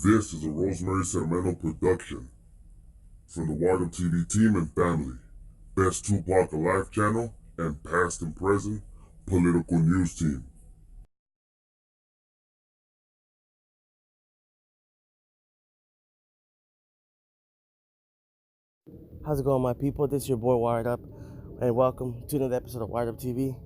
This is a Rosemary Sacramento production from the Wired Up TV team and family. Best Tupac Alive channel and past and present political news team. How's it going, my people? This is your boy Wired Up, and welcome to another episode of Wired Up TV.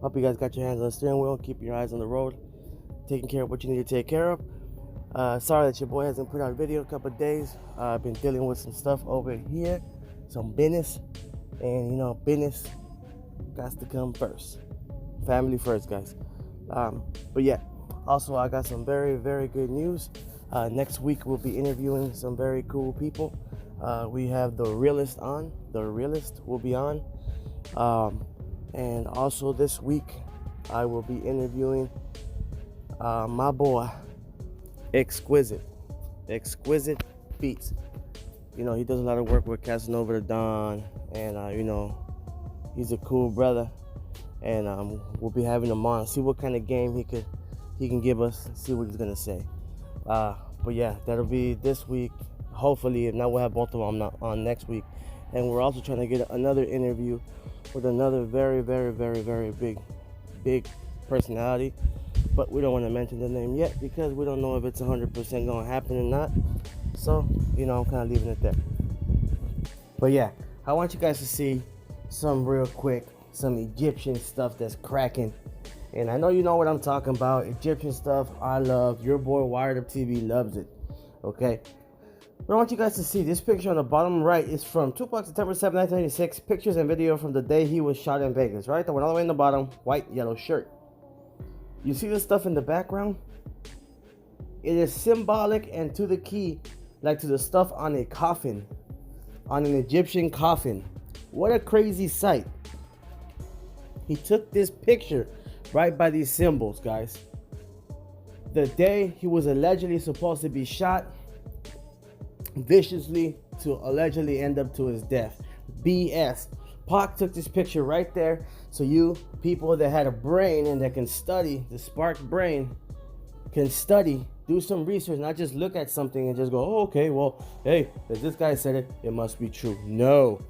Hope you guys got your hands on the steering wheel, keeping your eyes on the road, taking care of what you need to take care of. Sorry that your boy hasn't put out a video in a couple of days. I've been dealing with some stuff over here, some business, and business got to come first. Family first, guys. But yeah, also I got some very, very good news. Next week we'll be interviewing some very cool people. We have the realist on. The realist will be on. And also this week I will be interviewing my boy Exquisite Beats. He does a lot of work with Casanova the Don, and he's a cool brother. And we'll be having him on, see what kind of game he can give us, see what he's gonna say. But yeah, that'll be this week. Hopefully, if not, we'll have both of them on next week. And we're also trying to get another interview with another very, very, very, very big personality. But we don't want to mention the name yet because we don't know if it's 100% going to happen or not. So, I'm kind of leaving it there. But yeah, I want you guys to see some real quick, some Egyptian stuff that's cracking. And I know you know what I'm talking about. Egyptian stuff I love. Your boy Wired Up TV loves it. Okay? But I want you guys to see this picture on the bottom right is from Tupac, September 7, 1996. Pictures and video from the day he was shot in Vegas, right? The one all the way in the bottom, white, yellow shirt. You see the stuff in the background? It is symbolic and to the key, like to the stuff on a coffin, on an Egyptian coffin. What a crazy sight. He took this picture right by these symbols, guys. The day he was allegedly supposed to be shot viciously to allegedly end up to his death. BS. Pac took this picture right there so you people that had a brain and that can study, the spark brain, can study, do some research, not just look at something and just go, oh, okay, well, hey, if this guy said it, it must be true. No.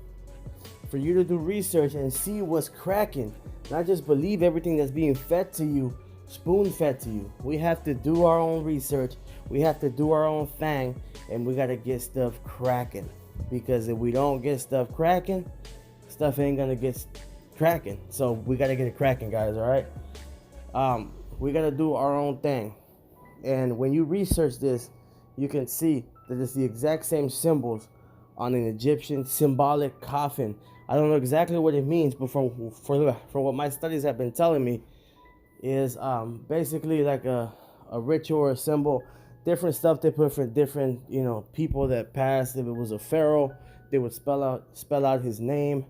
For you to do research and see what's cracking, not just believe everything that's being fed to you, spoon-fed to you. We have to do our own research. We have to do our own thing, and we got to get stuff cracking. Because if we don't get stuff cracking, stuff ain't going to get cracking. So we got to get it cracking, guys, all right? We got to do our own thing. And when you research this, you can see that it's the exact same symbols on an Egyptian symbolic coffin. I don't know exactly what it means, but from what my studies have been telling me, is basically like a ritual or a symbol. Different stuff they put for different people that passed. If it was a pharaoh, they would spell out his name,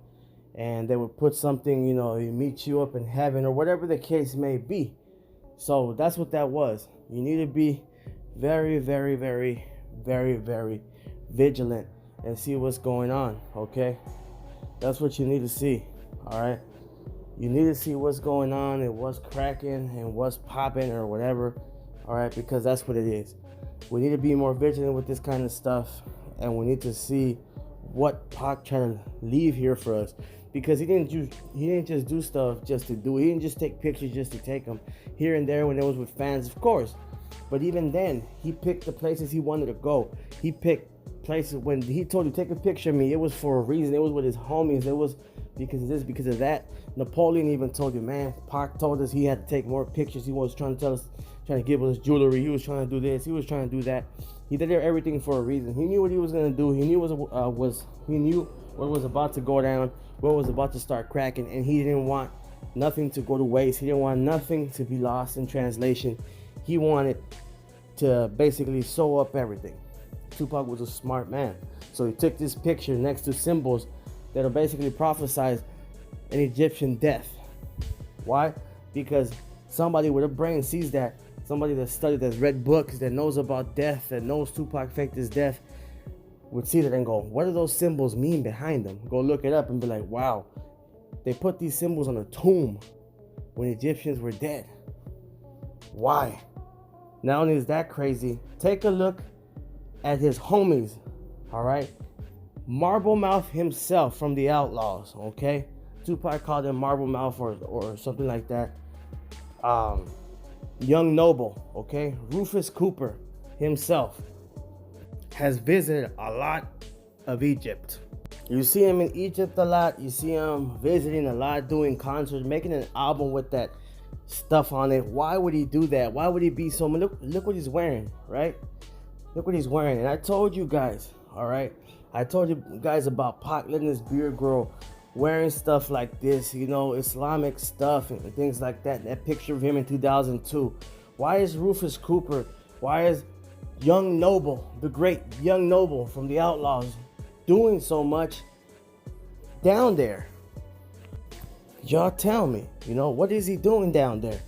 and they would put something, he meet you up in heaven or whatever the case may be. So that's what that was. You need to be very, very, very, very, very vigilant and see what's going on. Okay, that's what you need to see. All right. You need to see what's going on and what's cracking and what's popping or whatever, all right, because that's what it is. We need to be more vigilant with this kind of stuff, and we need to see what Pac trying to leave here for us, because he didn't just do stuff just to do it. He didn't just take pictures just to take them here and there when it was with fans, of course. But even then, he picked the places he wanted to go. He picked places when he told you take a picture of me. It was for a reason. It was with his homies. It was because of this, because of that. Napoleon even told you, man, Pac told us he had to take more pictures. He was trying to tell us, trying to give us jewelry. He was trying to do this. He was trying to do that. He did everything for a reason. He knew what he was gonna do. He knew he knew what was about to go down, what was about to start cracking, and he didn't want nothing to go to waste. He didn't want nothing to be lost in translation. He wanted to basically sew up everything. Tupac was a smart man, so he took this picture next to symbols that are basically prophesied an Egyptian death. Why? Because somebody with a brain sees that. Somebody that studied, that's read books, that knows about death, that knows Tupac faked his death, would see that and go, what do those symbols mean behind them? Go look it up and be like, wow, they put these symbols on a tomb when Egyptians were dead. Why? Not only is that crazy, take a look at his homies, all right? Marble Mouth himself from the Outlawz, okay? Tupac called him Marble Mouth or something like that. Young Noble, okay? Rufus Cooper himself has visited a lot of Egypt. You see him in Egypt a lot. You see him visiting a lot, doing concerts, making an album with that stuff on it. Why would he do that? Why would he be so... Look what he's wearing, right? Look what he's wearing. And I told you guys, all right? I told you guys about Pac letting his beard grow, wearing stuff like this, you know, Islamic stuff and things like that. That picture of him in 2002. Why is Rufus Cooper, why is Young Noble, the great Young Noble from the Outlawz, doing so much down there? Y'all tell me, you know, what is he doing down there?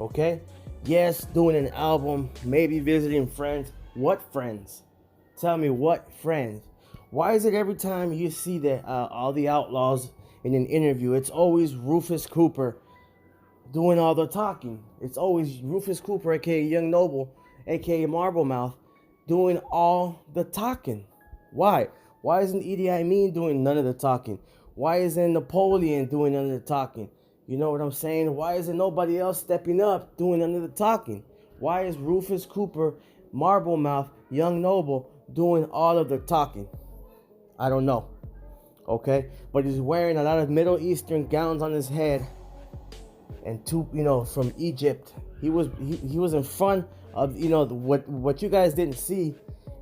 Okay? Yes, doing an album, maybe visiting friends. What friends? Tell me what friends. Why is it every time you see that all the Outlawz in an interview, it's always Rufus Cooper doing all the talking? It's always Rufus Cooper, aka Young Noble, aka Marble Mouth, doing all the talking. Why? Why isn't Idi Amin doing none of the talking? Why isn't Napoleon doing none of the talking? You know what I'm saying? Why isn't nobody else stepping up doing none of the talking? Why is Rufus Cooper, Marble Mouth, Young Noble doing all of the talking? I don't know. Okay? But he's wearing a lot of Middle Eastern gowns on his head. And from Egypt. He was in front of, what you guys didn't see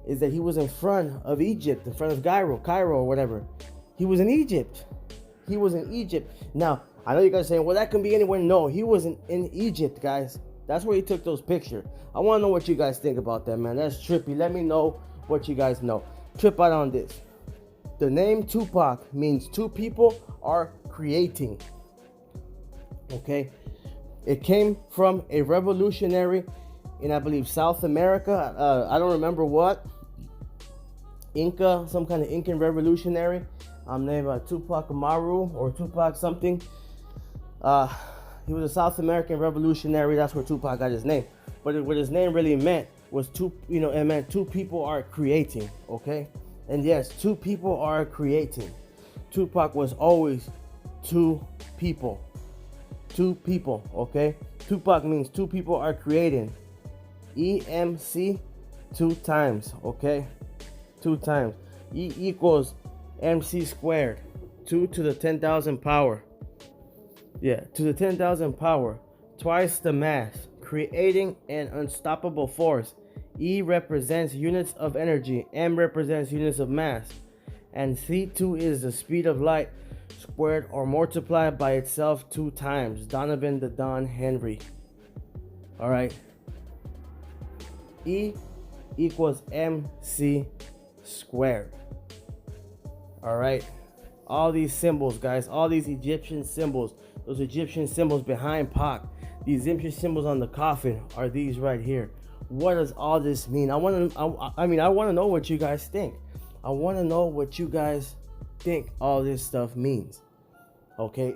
is that he was in front of Egypt, in front of Cairo or whatever. He was in Egypt. He was in Egypt. Now, I know you guys are saying, well, that can be anywhere. No, he wasn't in Egypt, guys. That's where he took those pictures. I want to know what you guys think about that, man. That's trippy. Let me know what you guys know. Trip out on this. The name Tupac means two people are creating. Okay? It came from a revolutionary in, I believe, South America. I don't remember what. Inca, some kind of Incan revolutionary. I'm named Tupac Amaru or Tupac something. He was a South American revolutionary. That's where Tupac got his name. But what his name really meant was it meant two people are creating. Okay? And yes, two people are creating. Tupac was always two people. Two people, okay? Tupac means two people are creating. EMC, 2 times, okay? 2 times. E equals MC squared. 2 to the 10,000 power. Yeah, to the 10,000 power. Twice the mass. Creating an unstoppable force. E represents units of energy. M represents units of mass. And C2 is the speed of light squared or multiplied by itself 2 times. Donovan the Don Henry. All right. E equals MC squared. All right. All these symbols, guys. All these Egyptian symbols. Those Egyptian symbols behind Pac. These Egyptian symbols on the coffin are these right here. What does all this mean? I want to know what you guys think. I want to know what you guys think all this stuff means. Okay?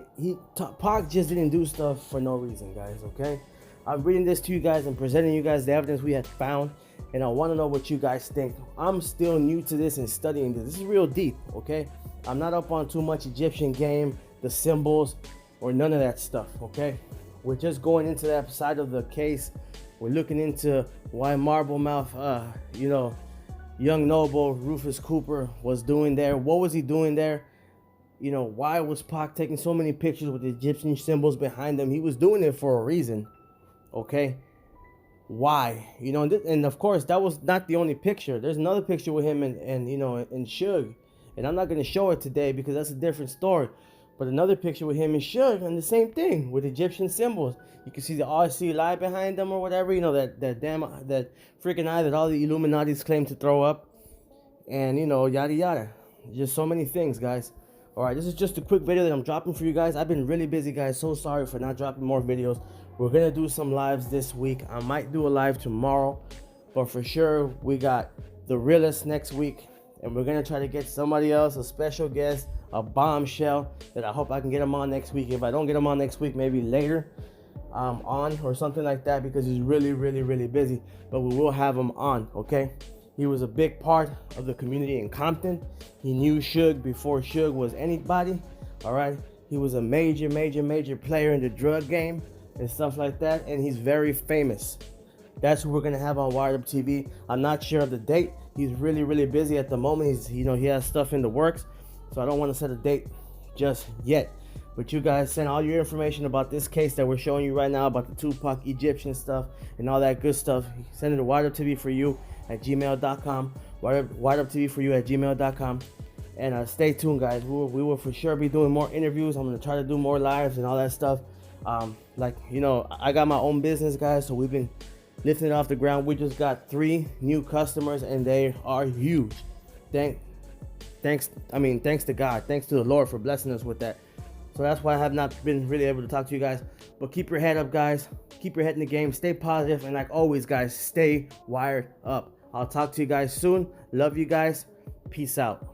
Pac just didn't do stuff for no reason, guys, okay? I'm reading this to you guys and presenting you guys the evidence we had found, and I want to know what you guys think. I'm still new to this and studying this. This is real deep, okay? I'm not up on too much Egyptian game, the symbols, or none of that stuff, okay? We're just going into that side of the case. We're looking into why Marble Mouth, Young Noble, Rufus Cooper was doing there. What was he doing there? Why was Pac taking so many pictures with the Egyptian symbols behind him? He was doing it for a reason, okay? Why? And of course, that was not the only picture. There's another picture with him and Suge. And I'm not going to show it today because that's a different story. But another picture with him and Suge, and the same thing with Egyptian symbols. You can see the RC light behind them or whatever. That freaking eye that all the Illuminatis claim to throw up. And, yada yada. Just so many things, guys. Alright, this is just a quick video that I'm dropping for you guys. I've been really busy, guys. So sorry for not dropping more videos. We're going to do some lives this week. I might do a live tomorrow. But for sure, we got the realist next week. And we're going to try to get somebody else, a special guest, a bombshell that I hope I can get him on next week. If I don't get him on next week, maybe later. on or something like that because he's really, really, really busy. But we will have him on, okay? He was a big part of the community in Compton. He knew Suge before Suge was anybody, all right? He was a major, major, major player in the drug game and stuff like that, and he's very famous. That's who we're gonna have on Wired Up TV. I'm not sure of the date. He's really, really busy at the moment. He has stuff in the works, so I don't want to set a date just yet. But you guys send all your information about this case that we're showing you right now about the Tupac Egyptian stuff and all that good stuff. Send it to wireduptv4you@gmail.com. Wireduptv4you@gmail.com. And stay tuned, guys. We will for sure be doing more interviews. I'm gonna try to do more lives and all that stuff. Like, I got my own business, guys, so we've been lifting it off the ground. We just got 3 new customers, and they are huge. Thanks to God, thanks to the Lord for blessing us with that. So that's why I have not been really able to talk to you guys. But keep your head up, guys. Keep your head in the game. Stay positive, and like always, guys, stay wired up. I'll talk to you guys soon. Love you guys. Peace out.